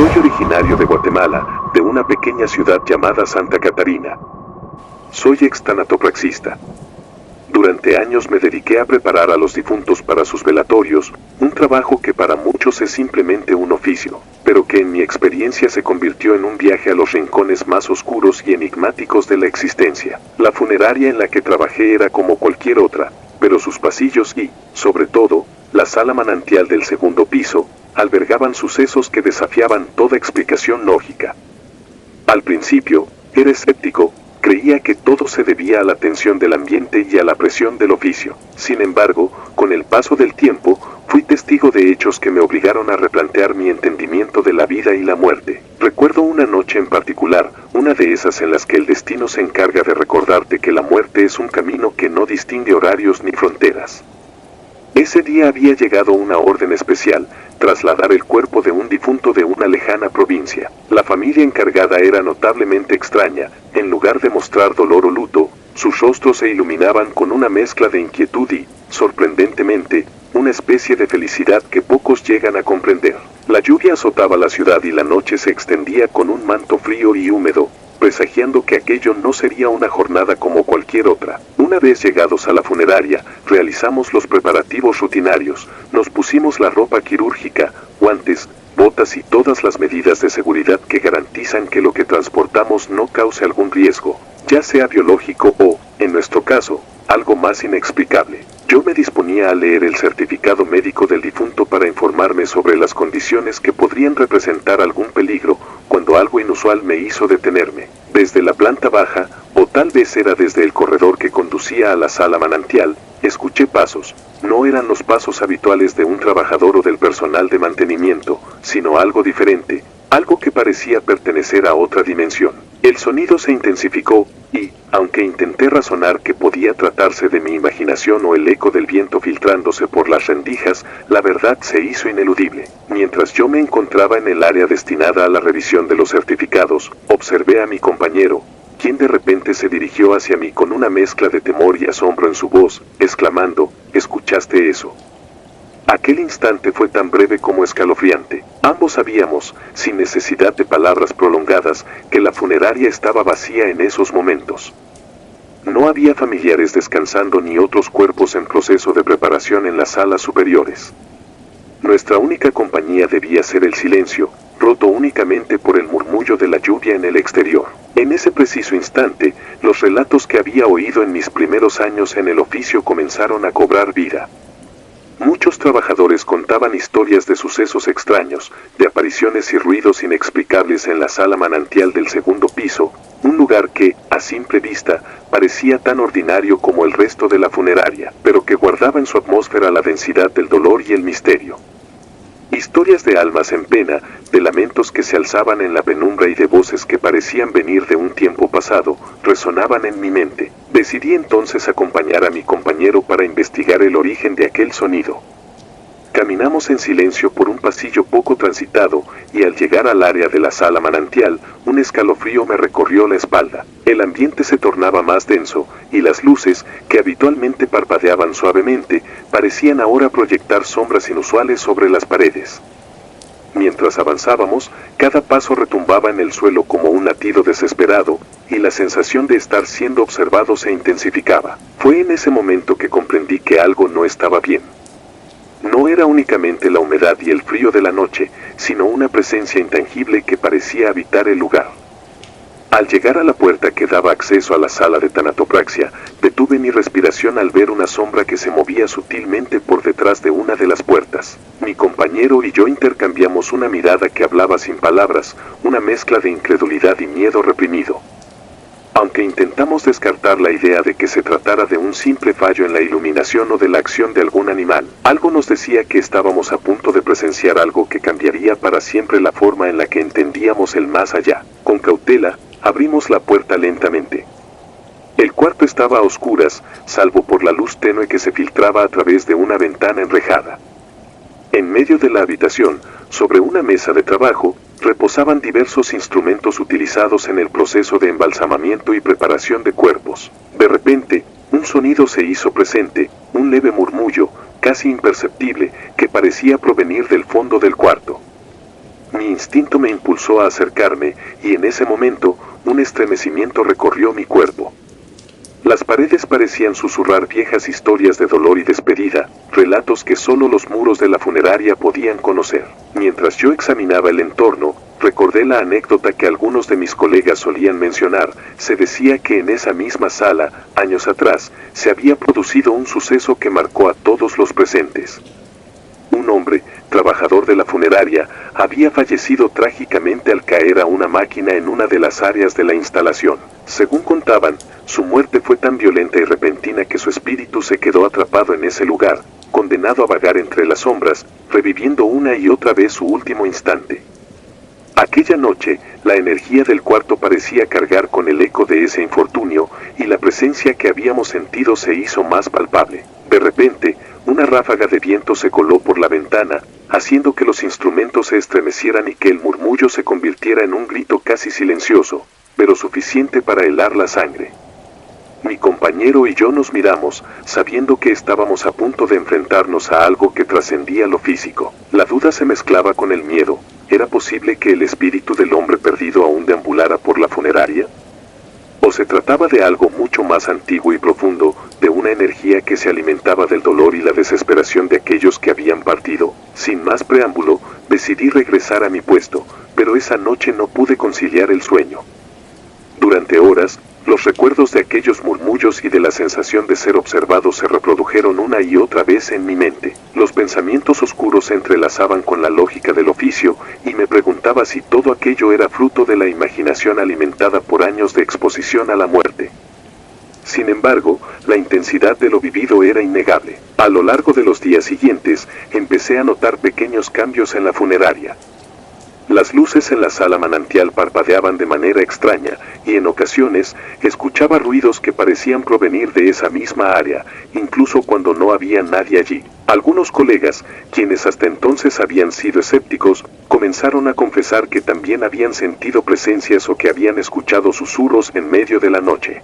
Soy originario de Guatemala, de una pequeña ciudad llamada Santa Catarina. Soy extanatopraxista. Durante años me dediqué a preparar a los difuntos para sus velatorios, un trabajo que para muchos es simplemente un oficio, pero que en mi experiencia se convirtió en un viaje a los rincones más oscuros y enigmáticos de la existencia. La funeraria en la que trabajé era como cualquier otra, pero sus pasillos y, sobre todo, la sala manantial del segundo piso, albergaban sucesos que desafiaban toda explicación lógica. Al principio, era escéptico. Creía que todo se debía a la tensión del ambiente y a la presión del oficio. Sin embargo, con el paso del tiempo, fui testigo de hechos que me obligaron a replantear mi entendimiento de la vida y la muerte. Recuerdo una noche en particular, una de esas en las que el destino se encarga de recordarte que la muerte es un camino que no distingue horarios ni fronteras. Ese día había llegado una orden especial, trasladar el cuerpo de un difunto de una lejana provincia. La familia encargada era notablemente extraña. En lugar de mostrar dolor o luto, sus rostros se iluminaban con una mezcla de inquietud y, sorprendentemente, una especie de felicidad que pocos llegan a comprender. La lluvia azotaba la ciudad y la noche se extendía con un manto frío y húmedo, presagiando que aquello no sería una jornada como cualquier otra. Una vez llegados a la funeraria, realizamos los preparativos rutinarios, nos pusimos la ropa quirúrgica, guantes, botas y todas las medidas de seguridad que garantizan que lo que transportamos no cause algún riesgo, ya sea biológico o, en nuestro caso, algo más inexplicable. Yo me disponía a leer el certificado médico del difunto para informarme sobre las condiciones que podrían representar algún peligro, cuando algo inusual me hizo detenerme. Desde la planta baja, o tal vez era desde el corredor que conducía a la sala manantial, escuché pasos. No eran los pasos habituales de un trabajador o del personal de mantenimiento, sino algo diferente, algo que parecía pertenecer a otra dimensión. El sonido se intensificó, y, aunque intenté razonar que podía tratarse de mi imaginación o el eco del viento filtrándose por las rendijas, la verdad se hizo ineludible. Mientras yo me encontraba en el área destinada a la revisión de los certificados, observé a mi compañero, quien de repente se dirigió hacia mí con una mezcla de temor y asombro en su voz, exclamando: ¿escuchaste eso? Aquel instante fue tan breve como escalofriante. Ambos sabíamos, sin necesidad de palabras prolongadas, que la funeraria estaba vacía en esos momentos. No había familiares descansando ni otros cuerpos en proceso de preparación en las salas superiores. Nuestra única compañía debía ser el silencio, roto únicamente por el murmullo de la lluvia en el exterior. En ese preciso instante, los relatos que había oído en mis primeros años en el oficio comenzaron a cobrar vida. Muchos trabajadores contaban historias de sucesos extraños, de apariciones y ruidos inexplicables en la sala manantial del segundo piso, un lugar que, a simple vista, parecía tan ordinario como el resto de la funeraria, pero que guardaba en su atmósfera la densidad del dolor y el misterio. Historias de almas en pena, de lamentos que se alzaban en la penumbra y de voces que parecían venir de un tiempo pasado, resonaban en mi mente. Decidí entonces acompañar a mi compañero para investigar el origen de aquel sonido. Caminamos en silencio por un pasillo poco transitado, y al llegar al área de la sala manantial, un escalofrío me recorrió la espalda. El ambiente se tornaba más denso, y las luces, que habitualmente parpadeaban suavemente, parecían ahora proyectar sombras inusuales sobre las paredes. Mientras avanzábamos, cada paso retumbaba en el suelo como un latido desesperado, y la sensación de estar siendo observado se intensificaba. Fue en ese momento que comprendí que algo no estaba bien. No era únicamente la humedad y el frío de la noche, sino una presencia intangible que parecía habitar el lugar. Al llegar a la puerta que daba acceso a la sala de tanatopraxia, detuve mi respiración al ver una sombra que se movía sutilmente por detrás de una de las puertas. Mi compañero y yo intercambiamos una mirada que hablaba sin palabras, una mezcla de incredulidad y miedo reprimido. Aunque intentamos descartar la idea de que se tratara de un simple fallo en la iluminación o de la acción de algún animal, algo nos decía que estábamos a punto de presenciar algo que cambiaría para siempre la forma en la que entendíamos el más allá. Con cautela, abrimos la puerta lentamente. El cuarto estaba a oscuras, salvo por la luz tenue que se filtraba a través de una ventana enrejada. En medio de la habitación, sobre una mesa de trabajo, reposaban diversos instrumentos utilizados en el proceso de embalsamamiento y preparación de cuerpos. De repente, un sonido se hizo presente, un leve murmullo, casi imperceptible, que parecía provenir del fondo del cuarto. Mi instinto me impulsó a acercarme, y en ese momento, un estremecimiento recorrió mi cuerpo. Las paredes parecían susurrar viejas historias de dolor y despedida, relatos que solo los muros de la funeraria podían conocer. Mientras yo examinaba el entorno, recordé la anécdota que algunos de mis colegas solían mencionar. Se decía que en esa misma sala, años atrás, se había producido un suceso que marcó a todos los presentes. Un hombre, trabajador de la funeraria, había fallecido trágicamente al caer a una máquina en una de las áreas de la instalación. Según contaban, su muerte fue tan violenta y repentina que su espíritu se quedó atrapado en ese lugar, condenado a vagar entre las sombras, reviviendo una y otra vez su último instante. Aquella noche, la energía del cuarto parecía cargar con el eco de ese infortunio, y la presencia que habíamos sentido se hizo más palpable. De repente, una ráfaga de viento se coló por la ventana, haciendo que los instrumentos se estremecieran y que el murmullo se convirtiera en un grito casi silencioso, pero suficiente para helar la sangre. Mi compañero y yo nos miramos, sabiendo que estábamos a punto de enfrentarnos a algo que trascendía lo físico. La duda se mezclaba con el miedo. ¿Era posible que el espíritu del hombre perdido aún deambulara por la funeraria? ¿O se trataba de algo mucho más antiguo y profundo, de una energía que se alimentaba del dolor y la desesperación de aquellos que habían partido? Sin más preámbulo, decidí regresar a mi puesto, pero esa noche no pude conciliar el sueño. Durante horas, los recuerdos de aquellos murmullos y de la sensación de ser observado se reprodujeron una y otra vez en mi mente. Los pensamientos oscuros se entrelazaban con la lógica del oficio, y me preguntaba si todo aquello era fruto de la imaginación alimentada por años de exposición a la muerte. Sin embargo, la intensidad de lo vivido era innegable. A lo largo de los días siguientes, empecé a notar pequeños cambios en la funeraria. Las luces en la sala manantial parpadeaban de manera extraña, y en ocasiones, escuchaba ruidos que parecían provenir de esa misma área, incluso cuando no había nadie allí. Algunos colegas, quienes hasta entonces habían sido escépticos, comenzaron a confesar que también habían sentido presencias o que habían escuchado susurros en medio de la noche.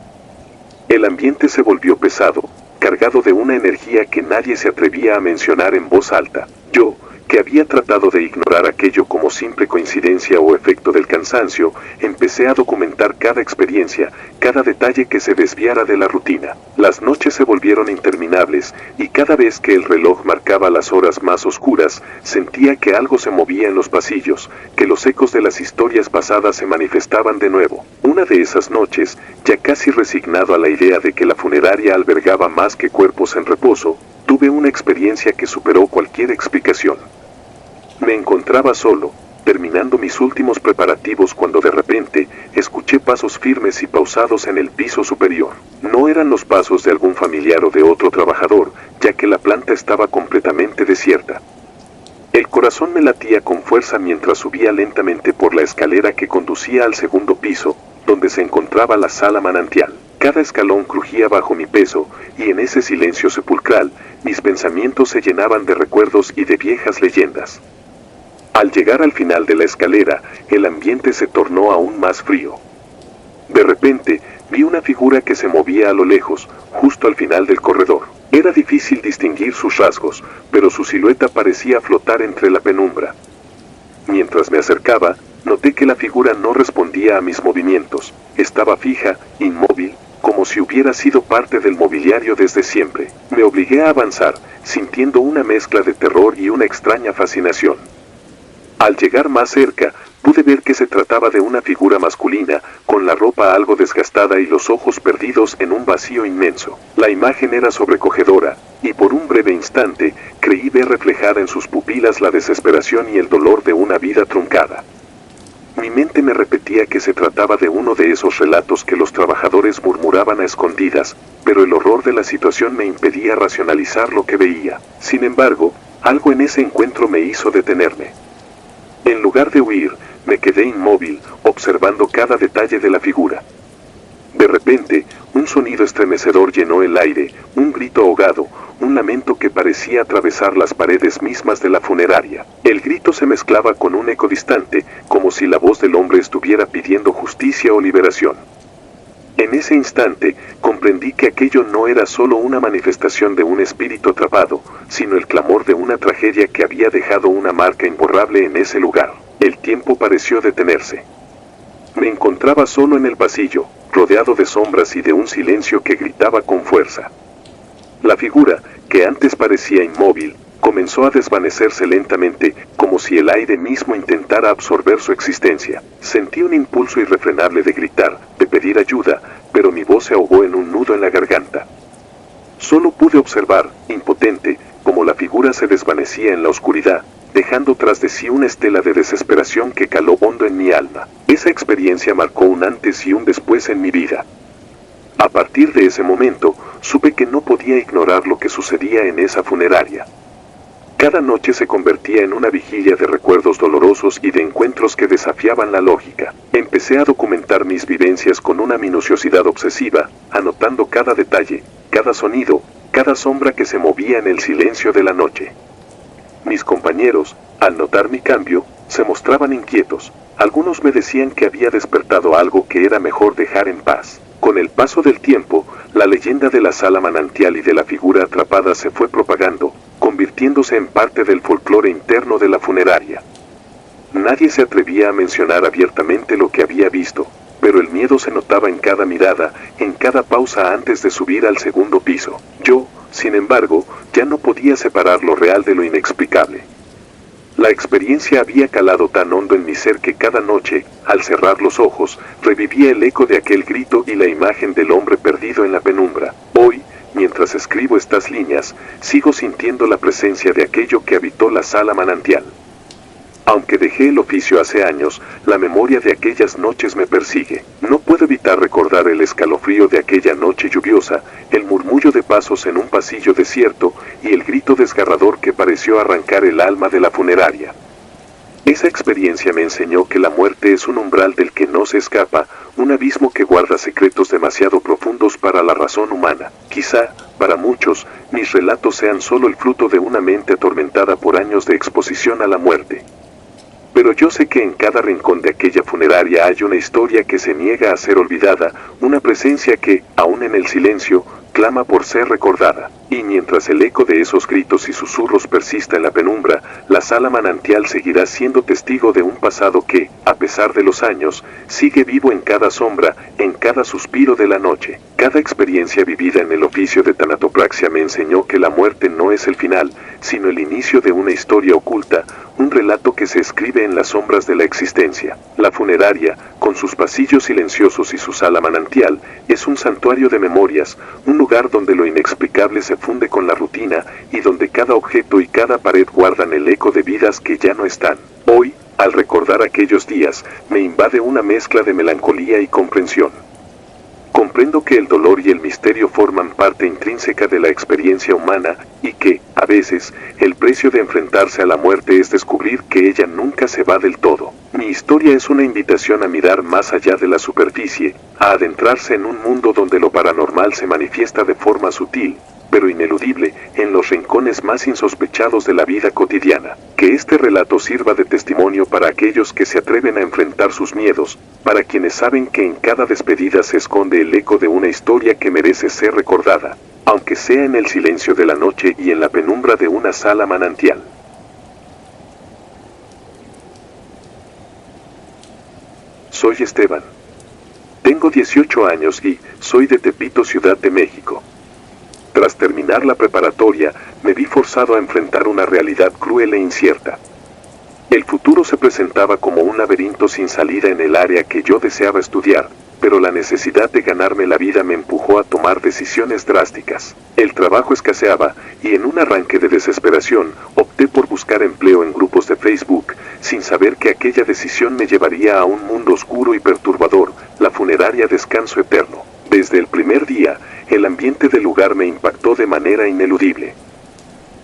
El ambiente se volvió pesado, cargado de una energía que nadie se atrevía a mencionar en voz alta. Yo, que había tratado de ignorar aquello como simple coincidencia o efecto del cansancio, empecé a documentar cada experiencia, cada detalle que se desviara de la rutina. Las noches se volvieron interminables, y cada vez que el reloj marcaba las horas más oscuras, sentía que algo se movía en los pasillos, que los ecos de las historias pasadas se manifestaban de nuevo. Una de esas noches, ya casi resignado a la idea de que la funeraria albergaba más que cuerpos en reposo, tuve una experiencia que superó cualquier explicación. Me encontraba solo, terminando mis últimos preparativos cuando de repente, escuché pasos firmes y pausados en el piso superior. No eran los pasos de algún familiar o de otro trabajador, ya que la planta estaba completamente desierta. El corazón me latía con fuerza mientras subía lentamente por la escalera que conducía al segundo piso, donde se encontraba la sala manantial. Cada escalón crujía bajo mi peso, y en ese silencio sepulcral, mis pensamientos se llenaban de recuerdos y de viejas leyendas. Al llegar al final de la escalera, el ambiente se tornó aún más frío. De repente, vi una figura que se movía a lo lejos, justo al final del corredor. Era difícil distinguir sus rasgos, pero su silueta parecía flotar entre la penumbra. Mientras me acercaba, noté que la figura no respondía a mis movimientos. Estaba fija, inmóvil, como si hubiera sido parte del mobiliario desde siempre. Me obligué a avanzar, sintiendo una mezcla de terror y una extraña fascinación. Al llegar más cerca, pude ver que se trataba de una figura masculina, con la ropa algo desgastada y los ojos perdidos en un vacío inmenso. La imagen era sobrecogedora, y por un breve instante, creí ver reflejada en sus pupilas la desesperación y el dolor de una vida truncada. Mi mente me repetía que se trataba de uno de esos relatos que los trabajadores murmuraban a escondidas, pero el horror de la situación me impedía racionalizar lo que veía. Sin embargo, algo en ese encuentro me hizo detenerme. En lugar de huir, me quedé inmóvil, observando cada detalle de la figura. De repente, un sonido estremecedor llenó el aire, un grito ahogado, un lamento que parecía atravesar las paredes mismas de la funeraria. El grito se mezclaba con un eco distante, como si la voz del hombre estuviera pidiendo justicia o liberación. En ese instante, comprendí que aquello no era solo una manifestación de un espíritu atrapado, sino el clamor de una tragedia que había dejado una marca imborrable en ese lugar. El tiempo pareció detenerse. Me encontraba solo en el pasillo, rodeado de sombras y de un silencio que gritaba con fuerza. La figura, que antes parecía inmóvil, comenzó a desvanecerse lentamente, como si el aire mismo intentara absorber su existencia. Sentí un impulso irrefrenable de gritar, de pedir ayuda, pero mi voz se ahogó en un nudo en la garganta. Solo pude observar, impotente, cómo la figura se desvanecía en la oscuridad, dejando tras de sí una estela de desesperación que caló hondo en mi alma. Esa experiencia marcó un antes y un después en mi vida. A partir de ese momento, supe que no podía ignorar lo que sucedía en esa funeraria. Cada noche se convertía en una vigilia de recuerdos dolorosos y de encuentros que desafiaban la lógica. Empecé a documentar mis vivencias con una minuciosidad obsesiva, anotando cada detalle, cada sonido, cada sombra que se movía en el silencio de la noche. Mis compañeros, al notar mi cambio, se mostraban inquietos. Algunos me decían que había despertado algo que era mejor dejar en paz. Con el paso del tiempo, la leyenda de la sala manantial y de la figura atrapada se fue propagando, convirtiéndose en parte del folclore interno de la funeraria. Nadie se atrevía a mencionar abiertamente lo que había visto, pero el miedo se notaba en cada mirada, en cada pausa antes de subir al segundo piso. Yo, sin embargo, ya no podía separar lo real de lo inexplicable. La experiencia había calado tan hondo en mi ser que cada noche, al cerrar los ojos, revivía el eco de aquel grito y la imagen del hombre perdido en la penumbra. Hoy, mientras escribo estas líneas, sigo sintiendo la presencia de aquello que habitó la sala manantial. Aunque dejé el oficio hace años, la memoria de aquellas noches me persigue. No puedo evitar recordar el escalofrío de aquella noche lluviosa, el murmullo de pasos en un pasillo desierto y el grito desgarrador que pareció arrancar el alma de la funeraria. Esa experiencia me enseñó que la muerte es un umbral del que no se escapa, un abismo que guarda secretos demasiado profundos para la razón humana. Quizá, para muchos, mis relatos sean solo el fruto de una mente atormentada por años de exposición a la muerte. Pero yo sé que en cada rincón de aquella funeraria hay una historia que se niega a ser olvidada, una presencia que, aún en el silencio, clama por ser recordada. Y mientras el eco de esos gritos y susurros persista en la penumbra, la sala manantial seguirá siendo testigo de un pasado que, a pesar de los años, sigue vivo en cada sombra, en cada suspiro de la noche. Cada experiencia vivida en el oficio de tanatopraxia me enseñó que la muerte no es el final, sino el inicio de una historia oculta, un relato que se escribe en las sombras de la existencia. La funeraria, con sus pasillos silenciosos y su sala manantial, es un santuario de memorias, un lugar donde lo inexplicable se funde con la rutina y donde cada objeto y cada pared guardan el eco de vidas que ya no están. Hoy, al recordar aquellos días, me invade una mezcla de melancolía y comprensión. Comprendo que el dolor y el misterio forman parte intrínseca de la experiencia humana y que, a veces, el precio de enfrentarse a la muerte es descubrir que ella nunca se va del todo. Mi historia es una invitación a mirar más allá de la superficie, a adentrarse en un mundo donde lo paranormal se manifiesta de forma sutil, pero ineludible, en los rincones más insospechados de la vida cotidiana. Que este relato sirva de testimonio para aquellos que se atreven a enfrentar sus miedos, para quienes saben que en cada despedida se esconde el eco de una historia que merece ser recordada, aunque sea en el silencio de la noche y en la penumbra de una sala manantial. Soy Esteban. Tengo 18 años y soy de Tepito, Ciudad de México. Tras terminar la preparatoria, me vi forzado a enfrentar una realidad cruel e incierta. El futuro se presentaba como un laberinto sin salida en el área que yo deseaba estudiar, pero la necesidad de ganarme la vida me empujó a tomar decisiones drásticas. El trabajo escaseaba, y en un arranque de desesperación, opté por buscar empleo en grupos de Facebook, sin saber que aquella decisión me llevaría a un mundo oscuro y perturbador, la funeraria Descanso Eterno. Desde el primer día, el ambiente del lugar me impactó de manera ineludible.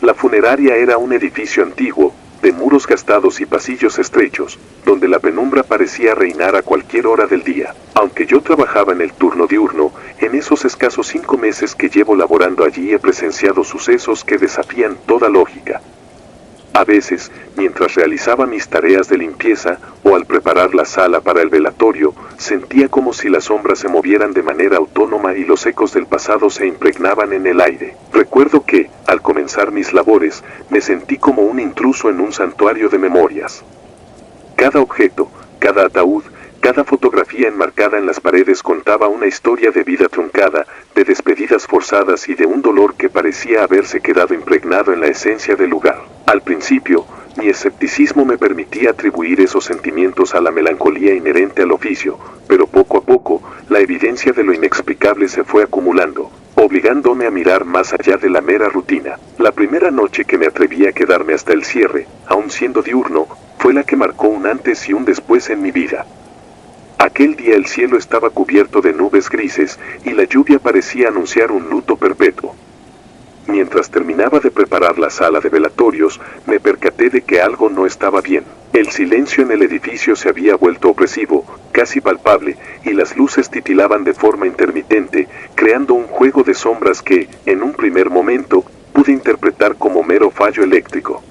La funeraria era un edificio antiguo, de muros gastados y pasillos estrechos, donde la penumbra parecía reinar a cualquier hora del día. Aunque yo trabajaba en el turno diurno, en esos escasos 5 meses que llevo laborando allí he presenciado sucesos que desafían toda lógica. A veces, mientras realizaba mis tareas de limpieza, o al preparar la sala para el velatorio, sentía como si las sombras se movieran de manera autónoma y los ecos del pasado se impregnaban en el aire. Recuerdo que, al comenzar mis labores, me sentí como un intruso en un santuario de memorias. Cada objeto, cada ataúd, cada fotografía enmarcada en las paredes contaba una historia de vida truncada, de despedidas forzadas y de un dolor que parecía haberse quedado impregnado en la esencia del lugar. Al principio, mi escepticismo me permitía atribuir esos sentimientos a la melancolía inherente al oficio, pero poco a poco, la evidencia de lo inexplicable se fue acumulando, obligándome a mirar más allá de la mera rutina. La primera noche que me atreví a quedarme hasta el cierre, aun siendo diurno, fue la que marcó un antes y un después en mi vida. Aquel día el cielo estaba cubierto de nubes grises y la lluvia parecía anunciar un luto perpetuo. Mientras terminaba de preparar la sala de velatorios, me percaté de que algo no estaba bien. El silencio en el edificio se había vuelto opresivo, casi palpable, y las luces titilaban de forma intermitente, creando un juego de sombras que, en un primer momento, pude interpretar como mero fallo eléctrico.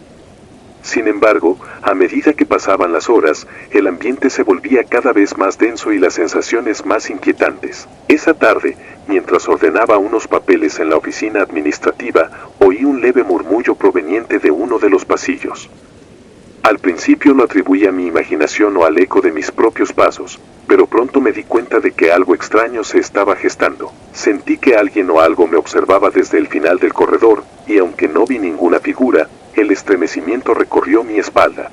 Sin embargo, a medida que pasaban las horas, el ambiente se volvía cada vez más denso y las sensaciones más inquietantes. Esa tarde, mientras ordenaba unos papeles en la oficina administrativa, oí un leve murmullo proveniente de uno de los pasillos. Al principio lo atribuí a mi imaginación o al eco de mis propios pasos, pero pronto me di cuenta de que algo extraño se estaba gestando. Sentí que alguien o algo me observaba desde el final del corredor, y aunque no vi ninguna figura, el estremecimiento recorrió mi espalda.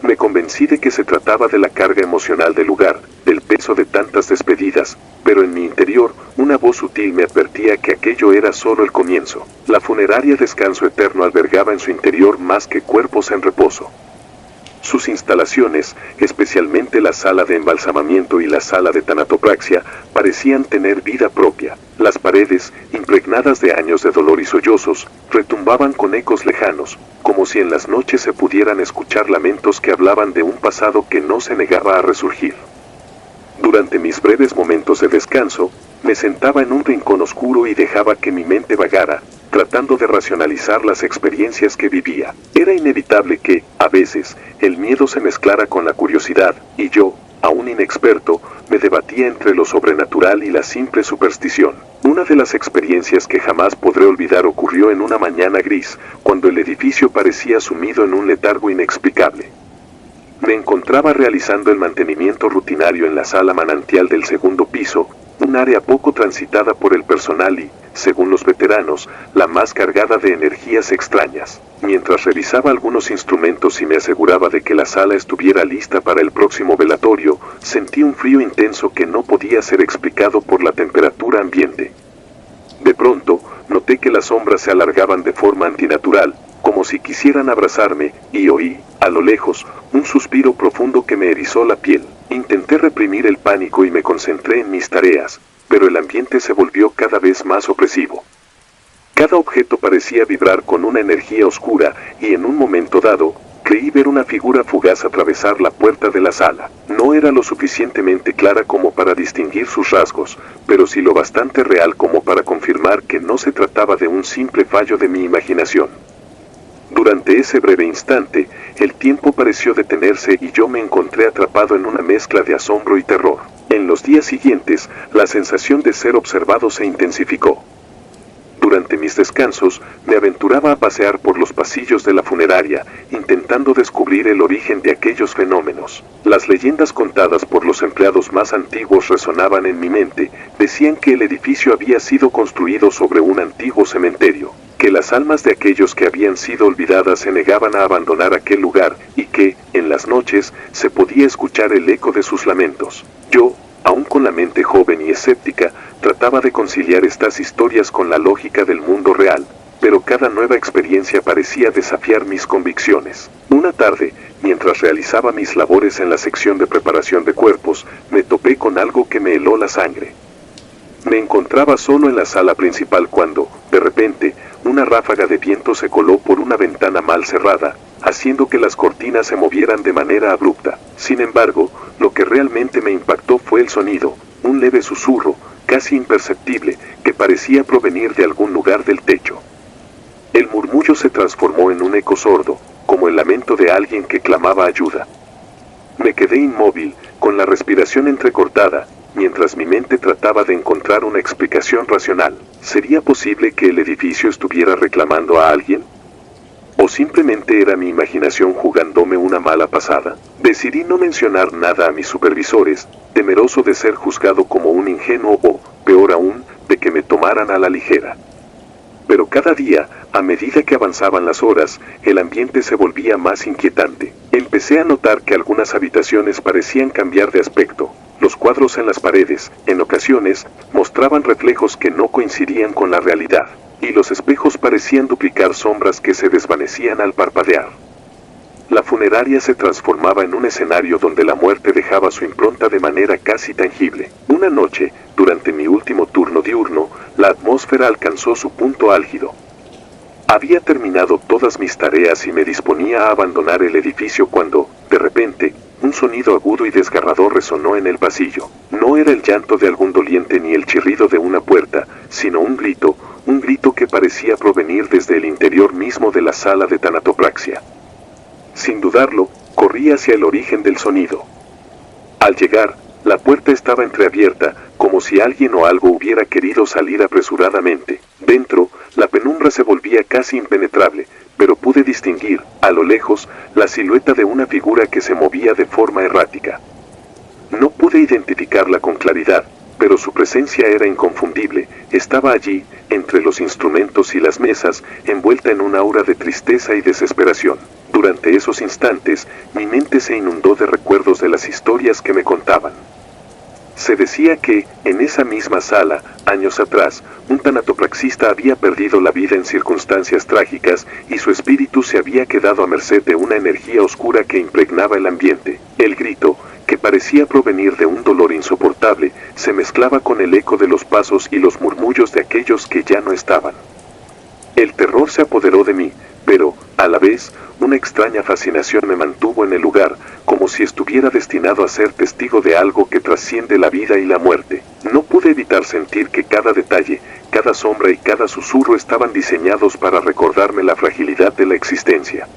Me convencí de que se trataba de la carga emocional del lugar, del peso de tantas despedidas, pero en mi interior, una voz sutil me advertía que aquello era solo el comienzo. La funeraria Descanso Eterno albergaba en su interior más que cuerpos en reposo. Sus instalaciones, especialmente la sala de embalsamamiento y la sala de tanatopraxia, parecían tener vida propia. Las paredes, impregnadas de años de dolor y sollozos, retumbaban con ecos lejanos, como si en las noches se pudieran escuchar lamentos que hablaban de un pasado que no se negaba a resurgir. Durante mis breves momentos de descanso, me sentaba en un rincón oscuro y dejaba que mi mente vagara, tratando de racionalizar las experiencias que vivía. Era inevitable que, a veces, el miedo se mezclara con la curiosidad, y yo, aún inexperto, me debatía entre lo sobrenatural y la simple superstición. Una de las experiencias que jamás podré olvidar ocurrió en una mañana gris, cuando el edificio parecía sumido en un letargo inexplicable. Me encontraba realizando el mantenimiento rutinario en la sala manantial del segundo piso, un área poco transitada por el personal y, según los veteranos, la más cargada de energías extrañas. Mientras revisaba algunos instrumentos y me aseguraba de que la sala estuviera lista para el próximo velatorio, sentí un frío intenso que no podía ser explicado por la temperatura ambiente. De pronto, noté que las sombras se alargaban de forma antinatural, como si quisieran abrazarme, y oí, a lo lejos, un suspiro profundo que me erizó la piel. Intenté reprimir el pánico y me concentré en mis tareas, pero el ambiente se volvió cada vez más opresivo. Cada objeto parecía vibrar con una energía oscura, y en un momento dado, creí ver una figura fugaz atravesar la puerta de la sala. No era lo suficientemente clara como para distinguir sus rasgos, pero sí lo bastante real como para confirmar que no se trataba de un simple fallo de mi imaginación. Durante ese breve instante, el tiempo pareció detenerse y yo me encontré atrapado en una mezcla de asombro y terror. En los días siguientes, la sensación de ser observado se intensificó. Durante mis descansos, me aventuraba a pasear por los pasillos de la funeraria, intentando descubrir el origen de aquellos fenómenos. Las leyendas contadas por los empleados más antiguos resonaban en mi mente. Decían que el edificio había sido construido sobre un antiguo cementerio, que las almas de aquellos que habían sido olvidadas se negaban a abandonar aquel lugar, y que, en las noches, se podía escuchar el eco de sus lamentos. Yo, aún con la mente joven y escéptica, trataba de conciliar estas historias con la lógica del mundo real, pero cada nueva experiencia parecía desafiar mis convicciones. Una tarde, mientras realizaba mis labores en la sección de preparación de cuerpos, me topé con algo que me heló la sangre. Me encontraba solo en la sala principal cuando, de repente, una ráfaga de viento se coló por una ventana mal cerrada, haciendo que las cortinas se movieran de manera abrupta. Sin embargo, lo que realmente me impactó fue el sonido, un leve susurro, casi imperceptible, que parecía provenir de algún lugar del techo. El murmullo se transformó en un eco sordo, como el lamento de alguien que clamaba ayuda. Me quedé inmóvil, con la respiración entrecortada, mientras mi mente trataba de encontrar una explicación racional. ¿Sería posible que el edificio estuviera reclamando a alguien? ¿O simplemente era mi imaginación jugándome una mala pasada. Decidí no mencionar nada a mis supervisores, temeroso de ser juzgado como un ingenuo o, peor aún, de que me tomaran a la ligera. Pero cada día, a medida que avanzaban las horas, el ambiente se volvía más inquietante. Empecé a notar que algunas habitaciones parecían cambiar de aspecto. Los cuadros en las paredes, en ocasiones, mostraban reflejos que no coincidían con la realidad, y los espejos parecían duplicar sombras que se desvanecían al parpadear. La funeraria se transformaba en un escenario donde la muerte dejaba su impronta de manera casi tangible. Una noche, durante mi último turno diurno, la atmósfera alcanzó su punto álgido. Había terminado todas mis tareas y me disponía a abandonar el edificio cuando, de repente, un sonido agudo y desgarrador resonó en el pasillo. No era el llanto de algún doliente ni el chirrido de una puerta, sino un grito que parecía provenir desde el interior mismo de la sala de tanatopraxia. Sin dudarlo, corrí hacia el origen del sonido. Al llegar, la puerta estaba entreabierta, como si alguien o algo hubiera querido salir apresuradamente. Dentro, la penumbra se volvía casi impenetrable, pero pude distinguir, a lo lejos, la silueta de una figura que se movía de forma errática. No pude identificarla con claridad, pero su presencia era inconfundible. Estaba allí, entre los instrumentos y las mesas, envuelta en un aura de tristeza y desesperación. Durante esos instantes, mi mente se inundó de recuerdos de las historias que me contaban. Se decía que, en esa misma sala, años atrás, un tanatopraxista había perdido la vida en circunstancias trágicas y su espíritu se había quedado a merced de una energía oscura que impregnaba el ambiente. El grito, que parecía provenir de un dolor insoportable, se mezclaba con el eco de los pasos y los murmullos de aquellos que ya no estaban. El terror se apoderó de mí, pero, a la vez, una extraña fascinación me mantuvo en el lugar, como si estuviera destinado a ser testigo de algo que trasciende la vida y la muerte. No pude evitar sentir que cada detalle, cada sombra y cada susurro estaban diseñados para recordarme la fragilidad de la existencia.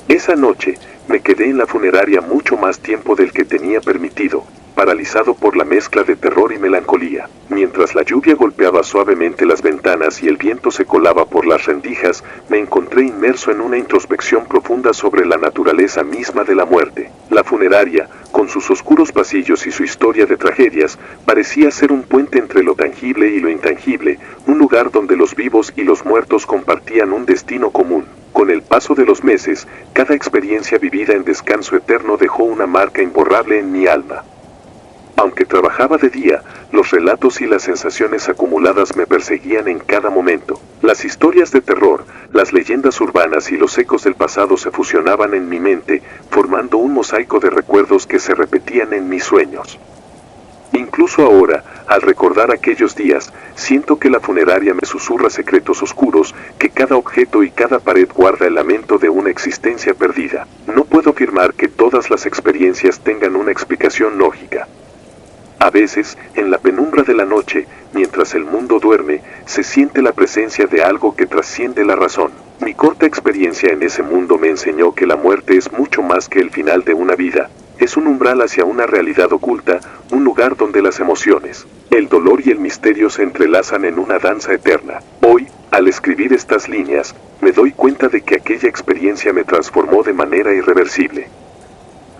Esa noche, me quedé en la funeraria mucho más tiempo del que tenía permitido, paralizado por la mezcla de terror y melancolía. Mientras la lluvia golpeaba suavemente las ventanas y el viento se colaba por las rendijas, me encontré inmerso en una introspección profunda sobre la naturaleza misma de la muerte. La funeraria, con sus oscuros pasillos y su historia de tragedias, parecía ser un puente entre lo tangible y lo intangible, un lugar donde los vivos y los muertos compartían un destino común. Con el paso de los meses, cada experiencia vivida en descanso eterno dejó una marca imborrable en mi alma. Aunque trabajaba de día, los relatos y las sensaciones acumuladas me perseguían en cada momento. Las historias de terror, las leyendas urbanas y los ecos del pasado se fusionaban en mi mente, formando un mosaico de recuerdos que se repetían en mis sueños. Incluso ahora, al recordar aquellos días, siento que la funeraria me susurra secretos oscuros, que cada objeto y cada pared guarda el lamento de una existencia perdida. No puedo afirmar que todas las experiencias tengan una explicación lógica. A veces, en la penumbra de la noche, mientras el mundo duerme, se siente la presencia de algo que trasciende la razón. Mi corta experiencia en ese mundo me enseñó que la muerte es mucho más que el final de una vida. Es un umbral hacia una realidad oculta, un lugar donde las emociones, el dolor y el misterio se entrelazan en una danza eterna. Hoy, al escribir estas líneas, me doy cuenta de que aquella experiencia me transformó de manera irreversible.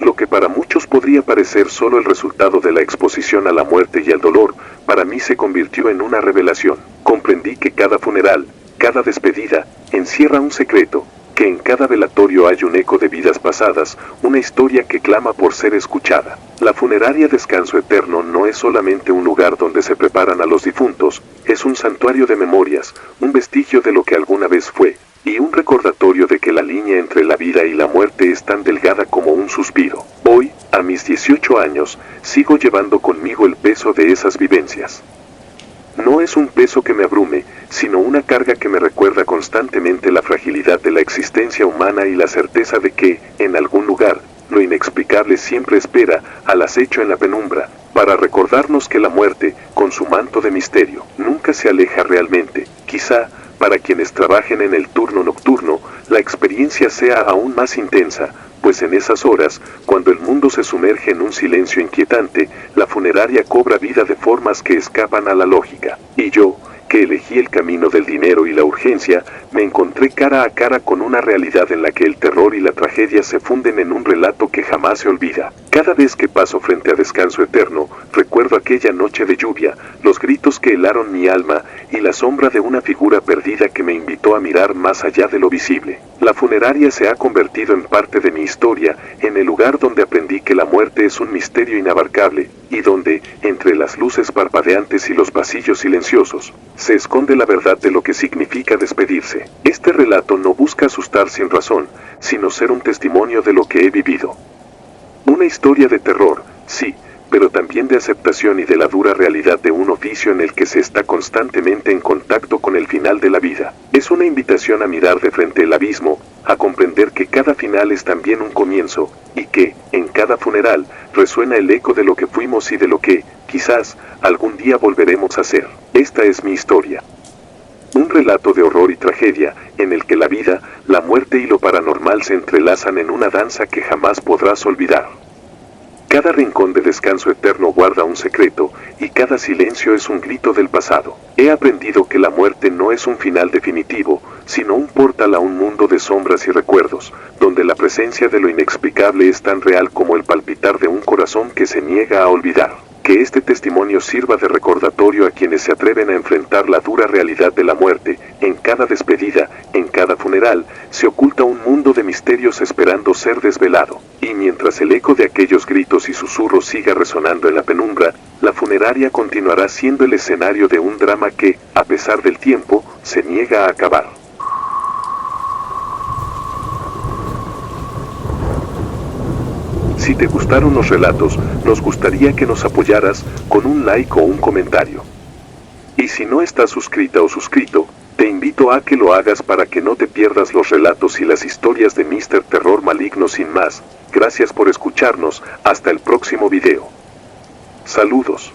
Lo que para muchos podría parecer solo el resultado de la exposición a la muerte y al dolor, para mí se convirtió en una revelación. Comprendí que cada funeral, cada despedida, encierra un secreto, que en cada velatorio hay un eco de vidas pasadas, una historia que clama por ser escuchada. La funeraria Descanso Eterno no es solamente un lugar donde se preparan a los difuntos, es un santuario de memorias, un vestigio de lo que alguna vez fue, y un recordatorio de que la línea entre la vida y la muerte es tan delgada como un suspiro. Hoy, a mis 18 años, sigo llevando conmigo el peso de esas vivencias. No es un peso que me abrume, sino una carga que me recuerda constantemente la fragilidad de la existencia humana y la certeza de que, en algún lugar, lo inexplicable siempre espera, al acecho en la penumbra, para recordarnos que la muerte, con su manto de misterio, nunca se aleja realmente. Quizá, para quienes trabajen en el turno nocturno, la experiencia sea aún más intensa, pues en esas horas, cuando el mundo se sumerge en un silencio inquietante, la funeraria cobra vida de formas que escapan a la lógica. Y yo, que elegí el camino del dinero y la urgencia, me encontré cara a cara con una realidad en la que el terror y la tragedia se funden en un relato que jamás se olvida. Cada vez que paso frente a Descanso Eterno, recuerdo aquella noche de lluvia, los gritos que helaron mi alma y la sombra de una figura perdida que me invitó a mirar más allá de lo visible. La funeraria se ha convertido en parte de mi historia, en el lugar donde aprendí que la muerte es un misterio inabarcable, y donde, entre las luces parpadeantes y los pasillos silenciosos, se esconde la verdad de lo que significa despedirse. Este relato no busca asustar sin razón, sino ser un testimonio de lo que he vivido. Una historia de terror, sí, pero también de aceptación y de la dura realidad de un oficio en el que se está constantemente en contacto con el final de la vida. Es una invitación a mirar de frente el abismo, a comprender que cada final es también un comienzo, y que, en cada funeral, resuena el eco de lo que fuimos y de lo que, quizás, algún día volveremos a ser. Esta es mi historia. Un relato de horror y tragedia, en el que la vida, la muerte y lo paranormal se entrelazan en una danza que jamás podrás olvidar. Cada rincón de Descanso Eterno guarda un secreto, y cada silencio es un grito del pasado. He aprendido que la muerte no es un final definitivo, sino un portal a un mundo de sombras y recuerdos, donde la presencia de lo inexplicable es tan real como el palpitar de un corazón que se niega a olvidar. Que este testimonio sirva de recordatorio a quienes se atreven a enfrentar la dura realidad de la muerte. En cada despedida, en cada funeral, se oculta un mundo de misterios esperando ser desvelado. Y mientras el eco de aquellos gritos y susurros siga resonando en la penumbra, la funeraria continuará siendo el escenario de un drama que, a pesar del tiempo, se niega a acabar. Si te gustaron los relatos, nos gustaría que nos apoyaras con un like o un comentario. Y si no estás suscrita o suscrito, te invito a que lo hagas para que no te pierdas los relatos y las historias de Mr. Terror Maligno. Sin más, gracias por escucharnos, hasta el próximo video. Saludos.